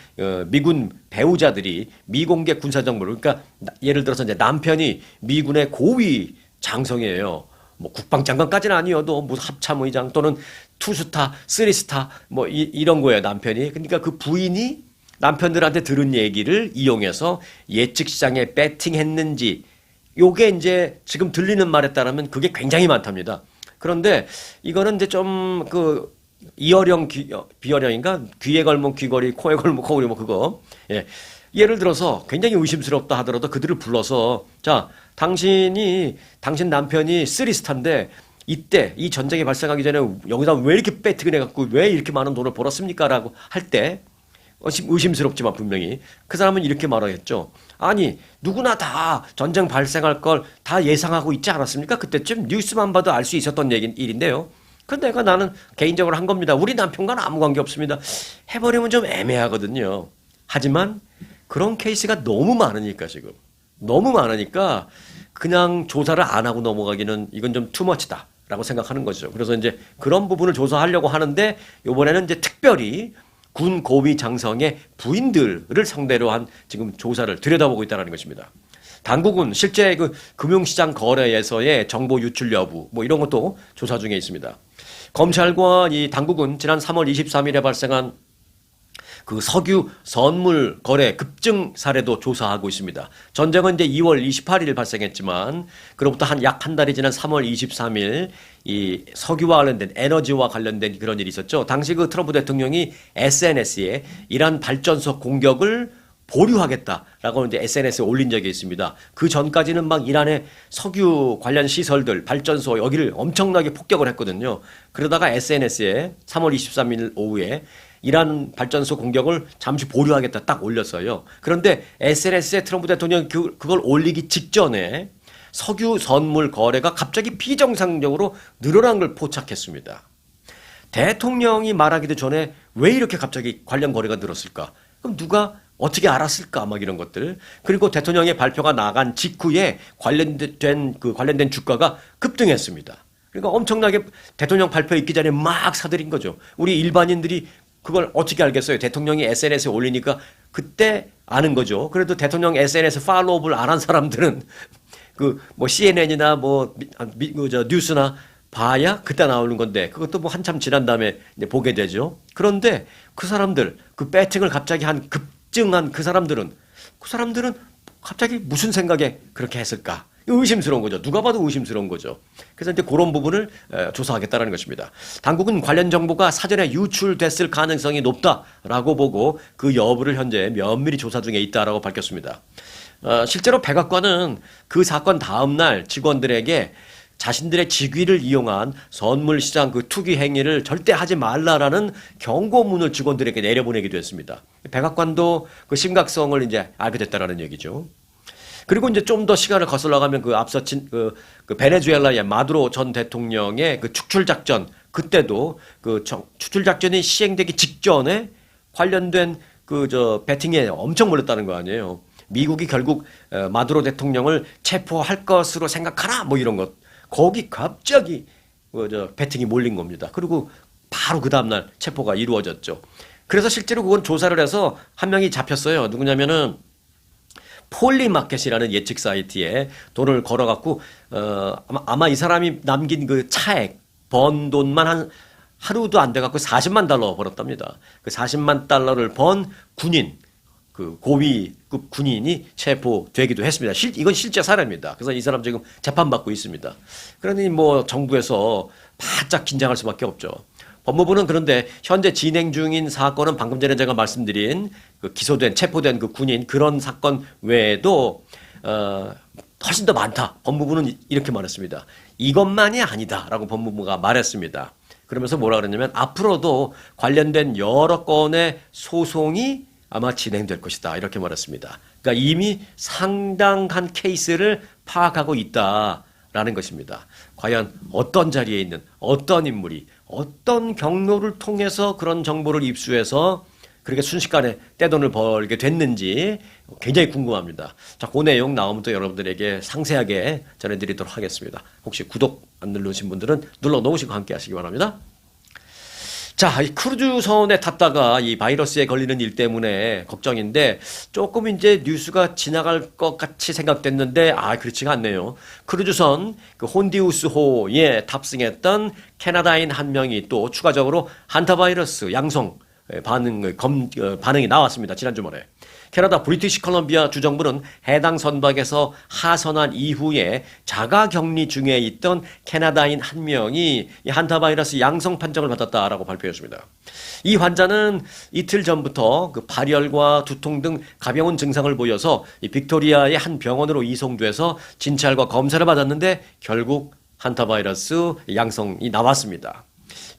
미군 배우자들이 미공개 군사 정보를 그러니까 예를 들어서 이제 남편이 미군의 고위 장성이에요. 뭐 국방장관까지는 아니어도 뭐 합참의장 또는 투스타, 쓰리스타 뭐 이런 거예요 남편이. 그러니까 그 부인이 남편들한테 들은 얘기를 이용해서 예측 시장에 배팅했는지 요게 이제 지금 들리는 말에 따르면 그게 굉장히 많답니다. 그런데 이거는 이제 좀 그 이어령 비어령인가 귀에 걸면 귀걸이 코에 걸면 코걸이 뭐 그거 예. 예를 들어서 굉장히 의심스럽다 하더라도 그들을 불러서 자 당신 남편이 쓰리스타인데 이때 이 전쟁이 발생하기 전에 여기다 왜 이렇게 배트게 해갖고 왜 이렇게 많은 돈을 벌었습니까? 라고 할 때 의심스럽지만 분명히 그 사람은 이렇게 말하겠죠. 아니 누구나 다 전쟁 발생할 걸 다 예상하고 있지 않았습니까? 그때쯤 뉴스만 봐도 알 수 있었던 일인데요. 그 내가 나는 개인적으로 한 겁니다. 우리 남편과는 아무 관계 없습니다. 해버리면 좀 애매하거든요. 하지만 그런 케이스가 너무 많으니까 지금 너무 많으니까 그냥 조사를 안 하고 넘어가기는 이건 좀 투머치다 라고 생각하는 거죠. 그래서 이제 그런 부분을 조사하려고 하는데 이번에는 이제 특별히 군 고위 장성의 부인들을 상대로 한 지금 조사를 들여다보고 있다는 것입니다. 당국은 실제 그 금융시장 거래에서의 정보 유출 여부 뭐 이런 것도 조사 중에 있습니다. 검찰과 이 당국은 지난 3월 23일에 발생한 그 석유 선물 거래 급증 사례도 조사하고 있습니다. 전쟁은 이제 2월 28일 발생했지만 그로부터 약 한 달이 지난 3월 23일 이 석유와 관련된 에너지와 관련된 그런 일이 있었죠. 당시 그 트럼프 대통령이 SNS에 이란 발전소 공격을 보류하겠다라고 이제 SNS에 올린 적이 있습니다. 그 전까지는 막 이란의 석유 관련 시설들, 발전소 여기를 엄청나게 폭격을 했거든요. 그러다가 SNS에 3월 23일 오후에 이란 발전소 공격을 잠시 보류하겠다 딱 올렸어요. 그런데 SNS에 트럼프 대통령이 그걸 올리기 직전에 석유 선물 거래가 갑자기 비정상적으로 늘어난 걸 포착했습니다. 대통령이 말하기도 전에 왜 이렇게 갑자기 관련 거래가 늘었을까? 그럼 누가 어떻게 알았을까? 막 이런 것들. 그리고 대통령의 발표가 나간 직후에 관련된 주가가 급등했습니다. 그러니까 엄청나게 대통령 발표 있기 전에 막 사들인 거죠. 우리 일반인들이 그걸 어떻게 알겠어요? 대통령이 SNS에 올리니까 그때 아는 거죠. 그래도 대통령 SNS 팔로우를 안 한 사람들은 그 뭐 CNN이나 뉴스나 봐야 그때 나오는 건데 그것도 뭐 한참 지난 다음에 이제 보게 되죠. 그런데 그 사람들 그 배팅을 갑자기 한 급증한 그 사람들은 갑자기 무슨 생각에 그렇게 했을까? 의심스러운 거죠. 누가 봐도 의심스러운 거죠. 그래서 이제 그런 부분을 조사하겠다는 것입니다. 당국은 관련 정보가 사전에 유출됐을 가능성이 높다라고 보고 그 여부를 현재 면밀히 조사 중에 있다라고 밝혔습니다. 실제로 백악관은 그 사건 다음 날 직원들에게 자신들의 직위를 이용한 선물 시장 그 투기 행위를 절대 하지 말라라는 경고문을 직원들에게 내려보내기도 했습니다. 백악관도 그 심각성을 이제 알게 됐다라는 얘기죠. 그리고 이제 좀 더 시간을 거슬러 가면 그 앞서 그 베네수엘라의 마두로 전 대통령의 그 축출 작전 그때도 그 축출 작전이 시행되기 직전에 관련된 배팅에 엄청 몰렸다는 거 아니에요. 미국이 결국 마두로 대통령을 체포할 것으로 생각하나 뭐 이런 것. 거기 갑자기 배팅이 몰린 겁니다. 그리고 바로 그 다음날 체포가 이루어졌죠. 그래서 실제로 그건 조사를 해서 한 명이 잡혔어요. 누구냐면은 폴리마켓이라는 예측 사이트에 돈을 걸어갖고 아마 이 사람이 남긴 그 차액 번 돈만 한 하루도 안 돼갖고 40만 달러 벌었답니다. 그 40만 달러를 번 군인 그 고위급 군인이 체포되기도 했습니다. 이건 실제 사례입니다. 그래서 이 사람 지금 재판받고 있습니다. 그러니 뭐 정부에서 바짝 긴장할 수밖에 없죠. 법무부는 그런데 현재 진행 중인 사건은 방금 전에 제가 말씀드린 그 체포된 그 군인 그런 사건 외에도 훨씬 더 많다. 법무부는 이렇게 말했습니다. 이것만이 아니다라고 법무부가 말했습니다. 그러면서 뭐라 그랬냐면 앞으로도 관련된 여러 건의 소송이 아마 진행될 것이다. 이렇게 말했습니다. 그러니까 이미 상당한 케이스를 파악하고 있다라는 것입니다. 과연 어떤 자리에 있는 어떤 인물이 어떤 경로를 통해서 그런 정보를 입수해서 그렇게 순식간에 떼돈을 벌게 됐는지 굉장히 궁금합니다. 자, 그 내용 나오면 또 여러분들에게 상세하게 전해드리도록 하겠습니다. 혹시 구독 안 누르신 분들은 눌러 놓으시고 함께 하시기 바랍니다. 자, 이 크루즈선에 탔다가 이 바이러스에 걸리는 일 때문에 걱정인데 조금 이제 뉴스가 지나갈 것 같이 생각됐는데 그렇지가 않네요. 크루즈선 그 혼디우스호에 탑승했던 캐나다인 한 명이 또 추가적으로 한타 바이러스 양성 반응이 나왔습니다. 지난 주말에. 캐나다 브리티시 컬럼비아 주정부는 해당 선박에서 하선한 이후에 자가격리 중에 있던 캐나다인 한 명이 이 한타바이러스 양성 판정을 받았다라고 발표했습니다. 이 환자는 이틀 전부터 그 발열과 두통 등 가벼운 증상을 보여서 이 빅토리아의 한 병원으로 이송돼서 진찰과 검사를 받았는데 결국 한타바이러스 양성이 나왔습니다.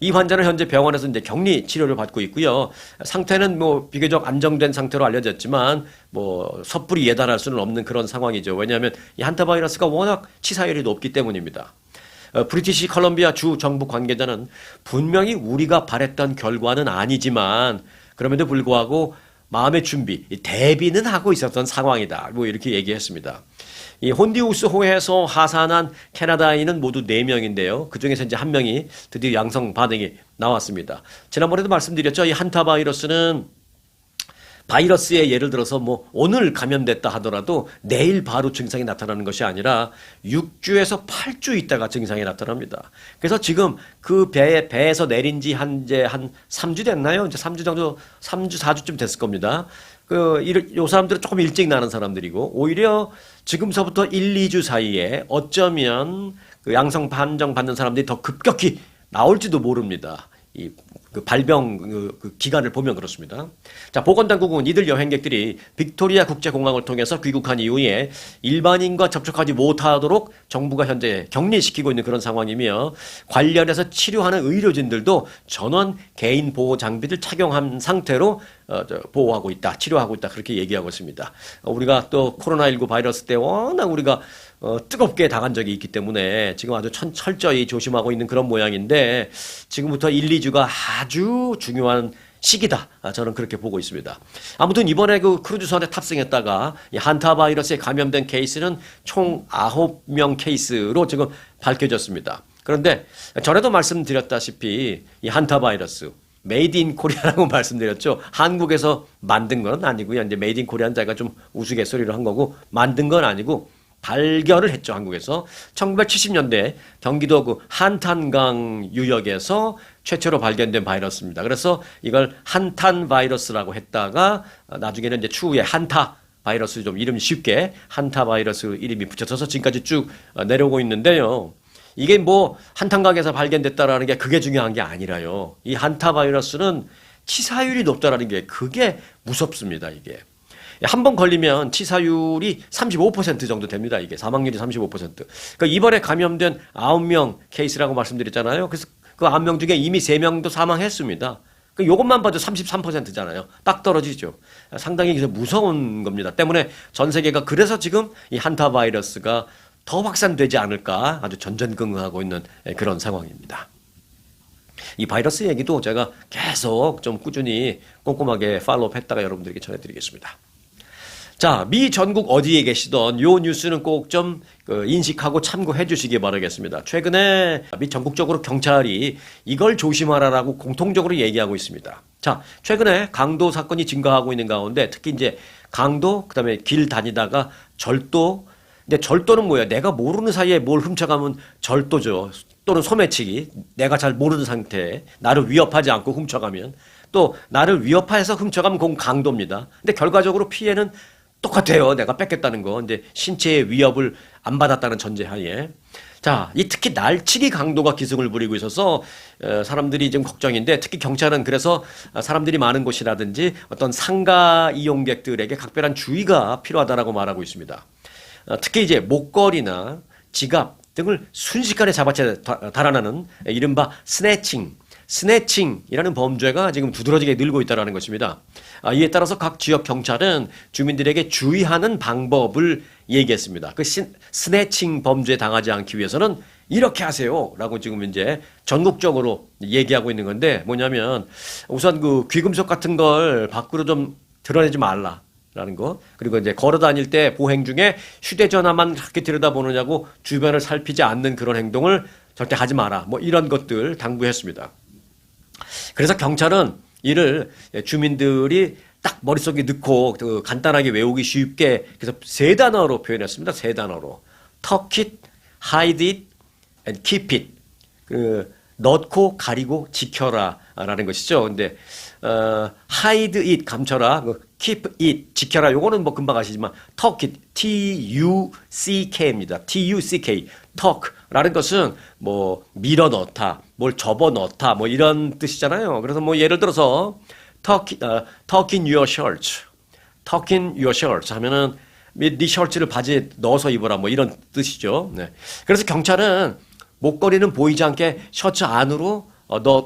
이 환자는 현재 병원에서 이제 격리 치료를 받고 있고요. 상태는 뭐 비교적 안정된 상태로 알려졌지만 뭐 섣불리 예단할 수는 없는 그런 상황이죠. 왜냐하면 이 한타바이러스가 워낙 치사율이 높기 때문입니다. 브리티시 컬럼비아 주 정부 관계자는 분명히 우리가 바랬던 결과는 아니지만 그럼에도 불구하고 마음의 준비, 대비는 하고 있었던 상황이다. 뭐 이렇게 얘기했습니다. 이 혼디우스 호에서 하산한 캐나다인은 모두 4명인데요. 그중에서 이제 한 명이 드디어 양성 반응이 나왔습니다. 지난번에도 말씀드렸죠. 이 한타바이러스는 바이러스에 예를 들어서 뭐 오늘 감염됐다 하더라도 내일 바로 증상이 나타나는 것이 아니라 6주에서 8주 있다가 증상이 나타납니다. 그래서 지금 그 배에서 내린 지 한 3주 됐나요? 이제 3주 정도, 3주, 4주쯤 됐을 겁니다. 요 사람들은 조금 일찍 나는 사람들이고, 오히려 지금서부터 1, 2주 사이에 어쩌면 그 양성 판정 받는 사람들이 더 급격히 나올지도 모릅니다. 그 발병 그 기간을 보면 그렇습니다. 자, 보건당국은 이들 여행객들이 빅토리아 국제공항을 통해서 귀국한 이후에 일반인과 접촉하지 못하도록 정부가 현재 격리시키고 있는 그런 상황이며 관련해서 치료하는 의료진들도 전원 개인 보호 장비를 착용한 상태로 보호하고 있다, 치료하고 있다 그렇게 얘기하고 있습니다. 우리가 또 코로나19 바이러스 때 워낙 우리가 뜨겁게 당한 적이 있기 때문에 지금 아주 철저히 조심하고 있는 그런 모양인데 지금부터 1, 2주가 아주 중요한 시기다. 저는 그렇게 보고 있습니다. 아무튼 이번에 그 크루즈선에 탑승했다가 이 한타 바이러스에 감염된 케이스는 총 9명 케이스로 지금 밝혀졌습니다. 그런데 전에도 말씀드렸다시피 이 한타 바이러스 메이드 인 코리아라고 말씀드렸죠. 한국에서 만든 건 아니고요. 이제 메이드 인 코리아는 제가 좀 우스갯소리로 한 거고 만든 건 아니고 발견을 했죠, 한국에서. 1970년대 경기도 그 한탄강 유역에서 최초로 발견된 바이러스입니다. 그래서 이걸 한탄 바이러스라고 했다가 나중에는 이제 추후에 한타 바이러스 좀 이름 쉽게 한타 바이러스 이름이 붙여져서 지금까지 쭉 내려오고 있는데요. 이게 뭐 한탄강에서 발견됐다라는 게 그게 중요한 게 아니라요. 이 한타 바이러스는 치사율이 높다라는 게 그게 무섭습니다, 이게. 한 번 걸리면 치사율이 35% 정도 됩니다. 이게 사망률이 35%. 그러니까 이번에 감염된 9명 케이스라고 말씀드렸잖아요. 그래서 그 9명 중에 이미 3명도 사망했습니다. 그 요것만 봐도 33%잖아요. 딱 떨어지죠. 상당히 무서운 겁니다. 때문에 전 세계가 그래서 지금 이 한타 바이러스가 더 확산되지 않을까 아주 전전긍긍하고 있는 그런 상황입니다. 이 바이러스 얘기도 제가 계속 좀 꾸준히 꼼꼼하게 팔로우업 했다가 여러분들에게 전해드리겠습니다. 자, 미 전국 어디에 계시던 요 뉴스는 꼭 좀 인식하고 참고해 주시기 바라겠습니다. 최근에 미 전국적으로 경찰이 이걸 조심하라라고 공통적으로 얘기하고 있습니다. 자, 최근에 강도 사건이 증가하고 있는 가운데 특히 이제 강도, 그다음에 길 다니다가 절도. 근데 절도는 뭐야? 내가 모르는 사이에 뭘 훔쳐가면 절도죠. 또는 소매치기. 내가 잘 모르는 상태에 나를 위협하지 않고 훔쳐가면 또 나를 위협해서 훔쳐가면 그건 강도입니다. 근데 결과적으로 피해는 똑같아요. 내가 뺏겠다는 거. 근데 신체의 위협을 안 받았다는 전제하에. 자, 이 특히 날치기 강도가 기승을 부리고 있어서 사람들이 좀 걱정인데 특히 경찰은 그래서 사람들이 많은 곳이라든지 어떤 상가 이용객들에게 각별한 주의가 필요하다라고 말하고 있습니다. 특히 이제 목걸이나 지갑 등을 순식간에 잡아채 달아나는 이른바 스네칭이라는 범죄가 지금 두드러지게 늘고 있다는 것입니다. 이에 따라서 각 지역 경찰은 주민들에게 주의하는 방법을 얘기했습니다. 그 스네칭 범죄에 당하지 않기 위해서는 이렇게 하세요라고 지금 이제 전국적으로 얘기하고 있는 건데 뭐냐면 우선 그 귀금속 같은 걸 밖으로 좀 드러내지 말라. 라는 거. 그리고 이제 걸어 다닐 때 보행 중에 휴대전화만 그렇게 들여다보느냐고 주변을 살피지 않는 그런 행동을 절대 하지 마라. 뭐 이런 것들 당부했습니다. 그래서 경찰은 이를 주민들이 딱 머릿속에 넣고 간단하게 외우기 쉽게 그래서 3단어로 표현했습니다. 3단어로. Tuck it, hide it, and keep it. 넣고 가리고 지켜라 라는 것이죠. 근데 hide it 감춰라. keep it, 지켜라. 요거는 뭐 금방 아시지만 tuck it, T-U-C-K입니다. T-U-C-K, tuck라는 것은 뭐 밀어 넣다, 뭘 접어 넣다, 뭐 이런 뜻이잖아요. 그래서 뭐 예를 들어서 tuck in your shirt, tuck in your shirt 하면은 네 셔츠를 바지에 넣어서 입어라, 뭐 이런 뜻이죠. 네. 그래서 경찰은 목걸이는 보이지 않게 셔츠 안으로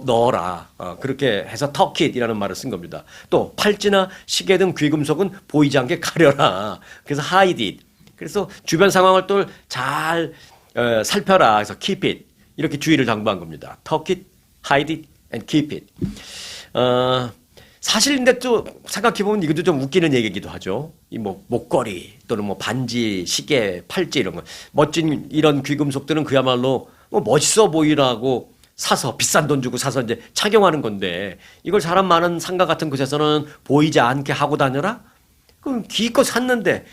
넣어라. 그렇게 해서 tuck it이라는 말을 쓴 겁니다. 또 팔찌나 시계 등 귀금속은 보이지 않게 가려라. 그래서 hide it. 그래서 주변 상황을 또 잘 살펴라. 그래서 keep it. 이렇게 주의를 당부한 겁니다. tuck it, hide it, and keep it. 사실 근데 또 생각해보면 이것도 좀 웃기는 얘기이기도 하죠. 이 뭐 목걸이 또는 뭐 반지, 시계, 팔찌 이런 거. 멋진 이런 귀금속들은 그야말로 뭐 멋있어 보이라고 사서 비싼 돈 주고 사서 이제 착용하는 건데 이걸 사람 많은 상가 같은 곳에서는 보이지 않게 하고 다녀라? 그럼 기껏 샀는데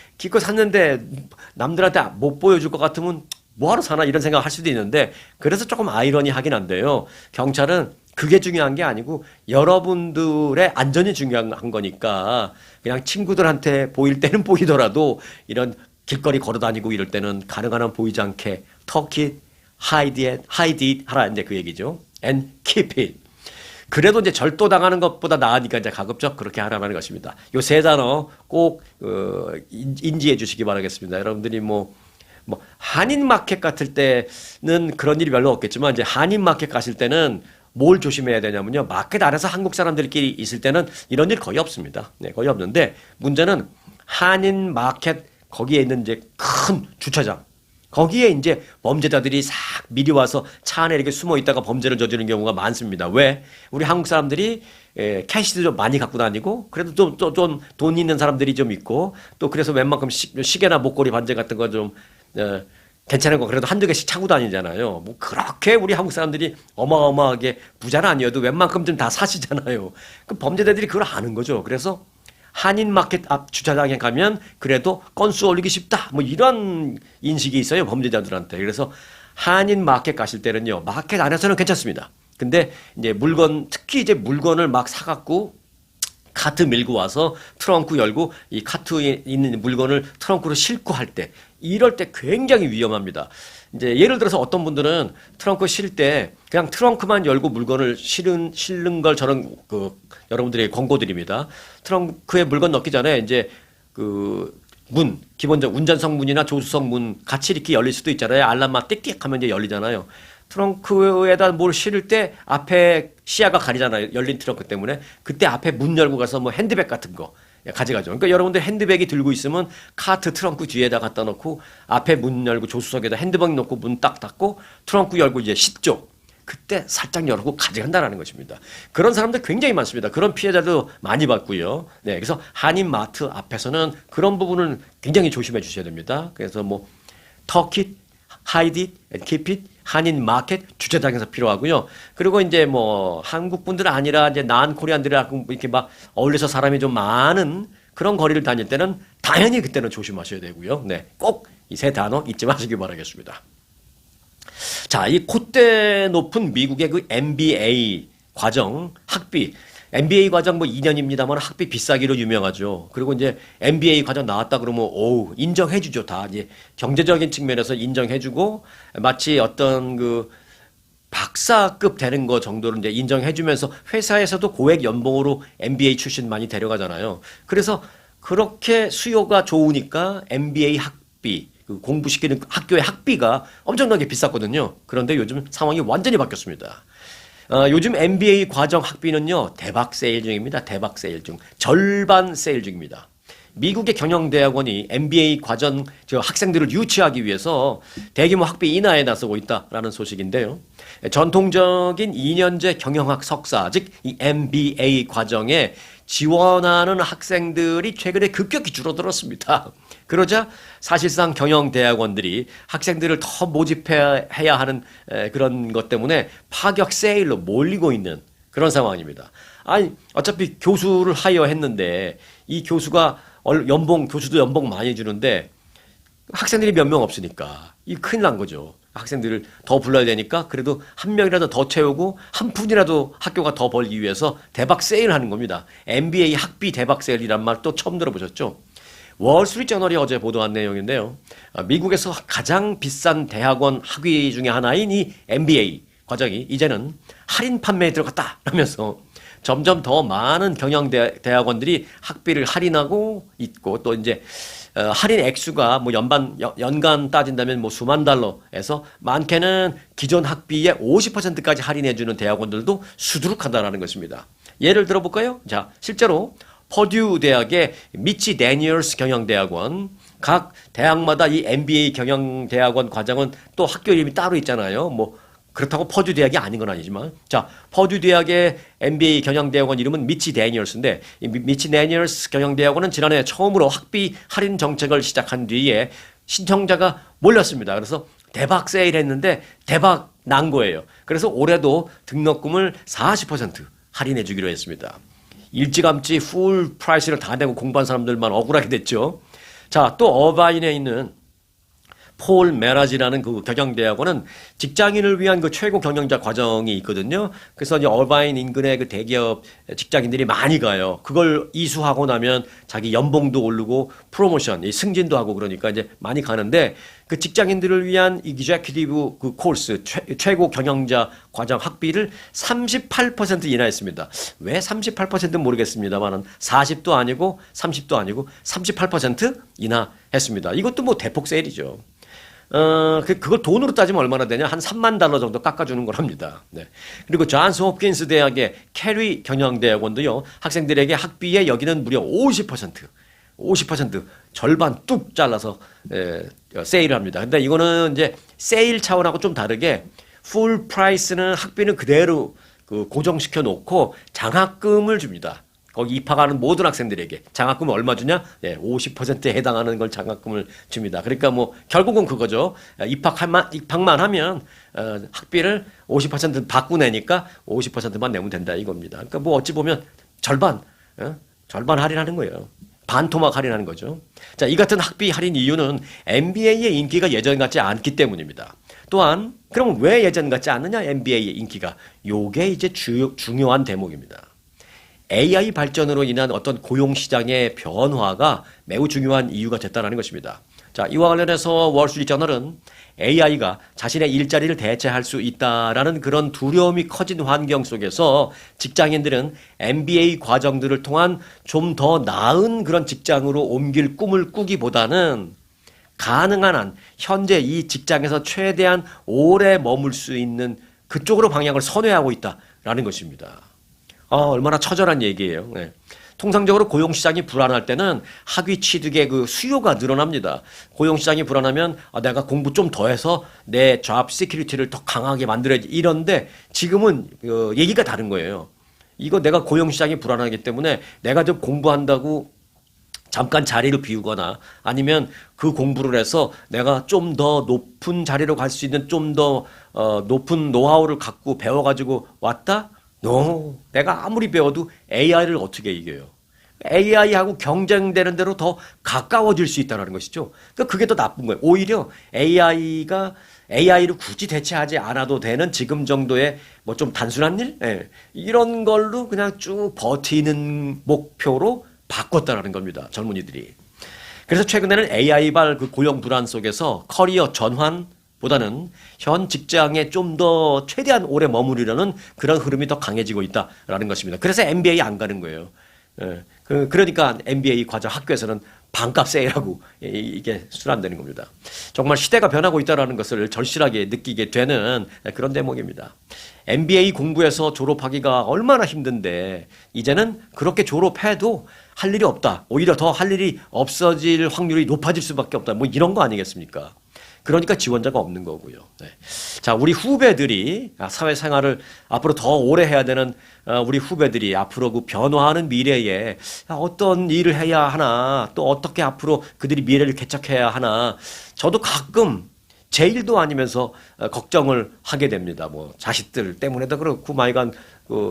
남들한테 못 보여줄 것 같으면 뭐하러 사나 이런 생각을 할 수도 있는데 그래서 조금 아이러니하긴 한데요. 경찰은 그게 중요한 게 아니고 여러분들의 안전이 중요한 거니까 그냥 친구들한테 보일 때는 보이더라도 이런 길거리 걸어 다니고 이럴 때는 가능한 한 보이지 않게 tuck it, hide it 하라 이제 그 얘기죠. and keep it. 그래도 이제 절도당하는 것보다 나으니까 이제 가급적 그렇게 하라는 것입니다. 요 세 단어 꼭 인지해 주시기 바라겠습니다. 여러분들이 뭐 한인 마켓 같을 때는 그런 일이 별로 없겠지만 이제 한인 마켓 가실 때는 뭘 조심해야 되냐면요. 마켓 안에서 한국 사람들끼리 있을 때는 이런 일 거의 없습니다. 네, 거의 없는데 문제는 한인 마켓 거기에 있는 이제 큰 주차장. 거기에 이제 범죄자들이 싹 미리 와서 차 안에 이렇게 숨어 있다가 범죄를 저지르는 경우가 많습니다. 왜? 우리 한국 사람들이 캐시도 좀 많이 갖고 다니고 그래도 좀 돈 있는 사람들이 좀 있고 또 그래서 웬만큼 시계나 목걸이 반지 같은 거 좀 괜찮은 거 그래도 한두 개씩 차고 다니잖아요. 뭐 그렇게 우리 한국 사람들이 어마어마하게 부자는 아니어도 웬만큼 좀 다 사시잖아요. 그 범죄자들이 그걸 아는 거죠. 그래서 한인 마켓 앞 주차장에 가면 그래도 건수 올리기 쉽다. 뭐 이런 인식이 있어요. 범죄자들한테. 그래서 한인 마켓 가실 때는요. 마켓 안에서는 괜찮습니다. 근데 이제 특히 이제 물건을 막 사갖고 카트 밀고 와서 트렁크 열고 이 카트에 있는 물건을 트렁크로 싣고 할 때 이럴 때 굉장히 위험합니다. 이제 예를 들어서 어떤 분들은 트렁크 실 때 그냥 트렁크만 열고 물건을 실는 걸 저는 여러분들에게 권고드립니다. 트렁크에 물건 넣기 전에 이제 기본적 운전석 문이나 조수석 문 같이 이렇게 열릴 수도 있잖아요. 알람만 띡띡 하면 이제 열리잖아요. 트렁크에다 뭘 실을 때 앞에 시야가 가리잖아요. 열린 트렁크 때문에. 그때 앞에 문 열고 가서 뭐 핸드백 같은 거 가져가죠. 그러니까 여러분들 핸드백이 들고 있으면 카트 트렁크 뒤에다 갖다 놓고 앞에 문 열고 조수석에다 핸드백 놓고 문 딱 닫고 트렁크 열고 이제 싣죠. 그때 살짝 열고 가져간다라는 것입니다. 그런 사람들 굉장히 많습니다. 그런 피해자도 많이 봤고요. 네, 그래서 한인 마트 앞에서는 그런 부분을 굉장히 조심해 주셔야 됩니다. 그래서 뭐 tuck it, hide it, and keep it 한인 마켓 주차장에서 필요하고요. 그리고 이제 뭐 한국 분들 아니라 이제 난 코리안들하고 이렇게 막 어울려서 사람이 좀 많은 그런 거리를 다닐 때는 당연히 그때는 조심하셔야 되고요. 네, 꼭 이 세 단어 잊지 마시기 바라겠습니다. 자, 이 콧대 높은 미국의 그 MBA 과정 학비. MBA 과정 뭐 2년입니다만 학비 비싸기로 유명하죠. 그리고 이제 MBA 과정 나왔다 그러면 인정해주죠. 다 이제 경제적인 측면에서 인정해주고 마치 어떤 박사급 되는 거 정도로 이제 인정해주면서 회사에서도 고액 연봉으로 MBA 출신 많이 데려가잖아요. 그래서 그렇게 수요가 좋으니까 MBA 학비 공부시키는 학교의 학비가 엄청나게 비쌌거든요. 그런데 요즘 상황이 완전히 바뀌었습니다. 요즘 MBA 과정 학비는요, 대박 세일 중입니다. 대박 세일 중. 절반 세일 중입니다. 미국의 경영대학원이 MBA 과정 학생들을 유치하기 위해서 대규모 학비 인하에 나서고 있다라는 소식인데요. 전통적인 2년제 경영학 석사, 즉 이 MBA 과정에 지원하는 학생들이 최근에 급격히 줄어들었습니다. 그러자 사실상 경영대학원들이 학생들을 더 모집해야 하는 그런 것 때문에 파격 세일로 몰리고 있는 그런 상황입니다. 아니 어차피 교수를 하이어했는데 이 교수가 교수도 연봉 많이 주는데 학생들이 몇 명 없으니까 이 큰일 난 거죠. 학생들을 더 불러야 되니까 그래도 한 명이라도 더 채우고 한 푼이라도 학교가 더 벌기 위해서 대박 세일하는 겁니다. MBA 학비 대박 세일이란 말 또 처음 들어보셨죠? 월스트리트저널이 어제 보도한 내용인데요. 미국에서 가장 비싼 대학원 학위 중에 하나인 이 MBA 과정이 이제는 할인 판매에 들어갔다 라면서 점점 더 많은 경영대학원들이 학비를 할인하고 있고 또 이제 할인 액수가 뭐 연간 따진다면 뭐 수만 달러에서 많게는 기존 학비의 50%까지 할인해주는 대학원들도 수두룩하다라는 것입니다. 예를 들어볼까요? 자, 실제로 퍼듀 대학의 미치 데니얼스 경영대학원, 각 대학마다 이 MBA 경영대학원 과정은 또 학교 이름이 따로 있잖아요. 뭐 그렇다고 퍼듀 대학이 아닌 건 아니지만, 자, 퍼듀 대학의 MBA 경영대학원 이름은 미치 데니얼스인데, 이 미치 데니얼스 경영대학원은 지난해 처음으로 학비 할인 정책을 시작한 뒤에 신청자가 몰렸습니다. 그래서 대박 세일했는데 대박 난 거예요. 그래서 올해도 등록금을 40% 할인해 주기로 했습니다. 일찌감치 풀 프라이스를 다 내고 공부한 사람들만 억울하게 됐죠. 자, 또 어바인에 있는 폴 메라지라는 그 경영대학원은 직장인을 위한 그 최고 경영자 과정이 있거든요. 그래서 이제 어바인 인근의 그 대기업 직장인들이 많이 가요. 그걸 이수하고 나면 자기 연봉도 오르고 프로모션, 이 승진도 하고 그러니까 이제 많이 가는데 그 직장인들을 위한 이기제큐티브 그 코र्스 최고 경영자 과정 학비를 38% 인하했습니다. 왜 38%는 모르겠습니다만은 40도 아니고 30도 아니고 38% 인하했습니다. 이것도 뭐 대폭 세일이죠. 그걸 돈으로 따지면 얼마나 되냐? 한 3만 달러 정도 깎아주는 거랍니다. 네. 그리고 존스 홉킨스 대학의 캐리 경영대학원도요, 학생들에게 학비에 여기는 무려 50% 절반 뚝 잘라서 세일을 합니다. 근데 이거는 이제 세일 차원하고 좀 다르게 풀 프라이스는 학비는 그대로 그 고정시켜 놓고 장학금을 줍니다. 거기 입학하는 모든 학생들에게 장학금을 얼마 주냐? 50%에 해당하는 걸 장학금을 줍니다. 그러니까 뭐 결국은 그거죠. 입학만 하면 학비를 50% 받고 내니까 50%만 내면 된다 이겁니다. 그러니까 뭐 어찌 보면 절반 할인하는 거예요. 반토막 할인하는 거죠. 자, 이 같은 학비 할인 이유는 MBA의 인기가 예전 같지 않기 때문입니다. 또한 그럼 왜 예전 같지 않느냐? MBA의 인기가 요게 이제 중요한 대목입니다. AI 발전으로 인한 어떤 고용시장의 변화가 매우 중요한 이유가 됐다는 것입니다. 자, 이와 관련해서 월스트리트저널은 AI가 자신의 일자리를 대체할 수 있다라는 그런 두려움이 커진 환경 속에서 직장인들은 MBA 과정들을 통한 좀 더 나은 그런 직장으로 옮길 꿈을 꾸기보다는 가능한 한 현재 이 직장에서 최대한 오래 머물 수 있는 그쪽으로 방향을 선회하고 있다라는 것입니다. 얼마나 처절한 얘기예요. 네. 통상적으로 고용시장이 불안할 때는 학위 취득의 그 수요가 늘어납니다. 고용시장이 불안하면 내가 공부 좀 더 해서 내 잡 시큐리티를 더 강하게 만들어야지 이런데 지금은 얘기가 다른 거예요. 이거 내가 고용시장이 불안하기 때문에 내가 좀 공부한다고 잠깐 자리를 비우거나 아니면 그 공부를 해서 내가 좀 더 높은 자리로 갈 수 있는 좀 더 높은 노하우를 갖고 배워가지고 왔다? 내가 아무리 배워도 AI를 어떻게 이겨요? AI하고 경쟁되는 대로 더 가까워질 수 있다는 것이죠. 그러니까 그게 더 나쁜 거예요. 오히려 AI를 굳이 대체하지 않아도 되는 지금 정도의 뭐 좀 단순한 일? 이런 걸로 그냥 쭉 버티는 목표로 바꿨다는 겁니다. 젊은이들이. 그래서 최근에는 AI발 그 고용 불안 속에서 커리어 전환 보다는 현 직장에 좀 더 최대한 오래 머무르려는 그런 흐름이 더 강해지고 있다라는 것입니다. 그래서 MBA 안 가는 거예요. 그러니까 MBA 과정 학교에서는 반값 세일하고 이게 순환되는 겁니다. 정말 시대가 변하고 있다는 것을 절실하게 느끼게 되는 그런 대목입니다. MBA 공부해서 졸업하기가 얼마나 힘든데 이제는 그렇게 졸업해도 할 일이 없다. 오히려 더 할 일이 없어질 확률이 높아질 수밖에 없다. 뭐 이런 거 아니겠습니까? 그러니까 지원자가 없는 거고요. 네. 자, 우리 후배들이 사회생활을 앞으로 더 오래 해야 되는 우리 후배들이 앞으로 그 변화하는 미래에 어떤 일을 해야 하나 또 어떻게 앞으로 그들이 미래를 개척해야 하나 저도 가끔 제1도 아니면서 걱정을 하게 됩니다. 뭐 자식들 때문에도 그렇고 마이간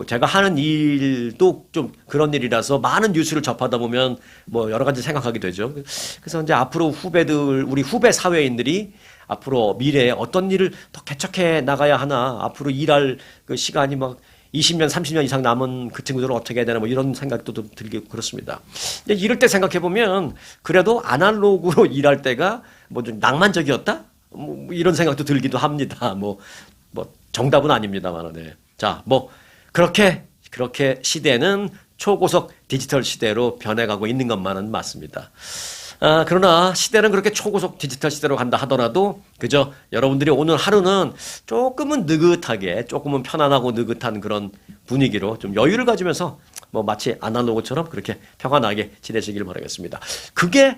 제가 하는 일도 좀 그런 일이라서 많은 뉴스를 접하다 보면 뭐 여러 가지 생각하게 되죠. 그래서 이제 앞으로 후배들, 우리 후배 사회인들이 앞으로 미래에 어떤 일을 더 개척해 나가야 하나, 앞으로 일할 그 시간이 막 20년, 30년 이상 남은 그 친구들을 어떻게 해야 되나 뭐 이런 생각도 좀 들고 그렇습니다. 근데 이럴 때 생각해 보면 그래도 아날로그로 일할 때가 뭐 좀 낭만적이었다? 뭐 이런 생각도 들기도 합니다. 뭐 정답은 아닙니다만, 네. 자, 뭐 그렇게 시대는 초고속 디지털 시대로 변해가고 있는 것만은 맞습니다. 그러나 시대는 그렇게 초고속 디지털 시대로 간다 하더라도 그저 여러분들이 오늘 하루는 조금은 느긋하게, 조금은 편안하고 느긋한 그런 분위기로 좀 여유를 가지면서 뭐 마치 아날로그처럼 그렇게 평안하게 지내시길 바라겠습니다. 그게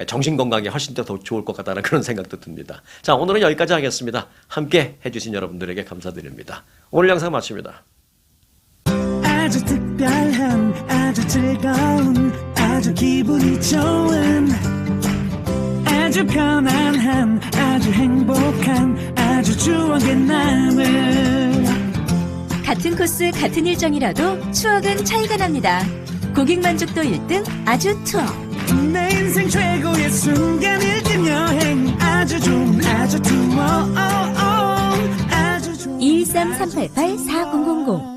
정신 건강에 훨씬 더 좋을 것 같다는 그런 생각도 듭니다. 자, 오늘은 여기까지 하겠습니다. 함께 해주신 여러분들에게 감사드립니다. 오늘 영상 마칩니다. 아주 특별한, 아주 즐거운, 아주 기분이 좋은, 아주 편안한, 아주 행복한, 아주 추억의 남을. 같은 코스 같은 일정이라도 추억은 차이가 납니다. 고객 만족도 1등 아주 투어. 내 인생 최고의 순간 1등 여행, 아주 좋은 아주 투어. 아주 좋은 213-388-4000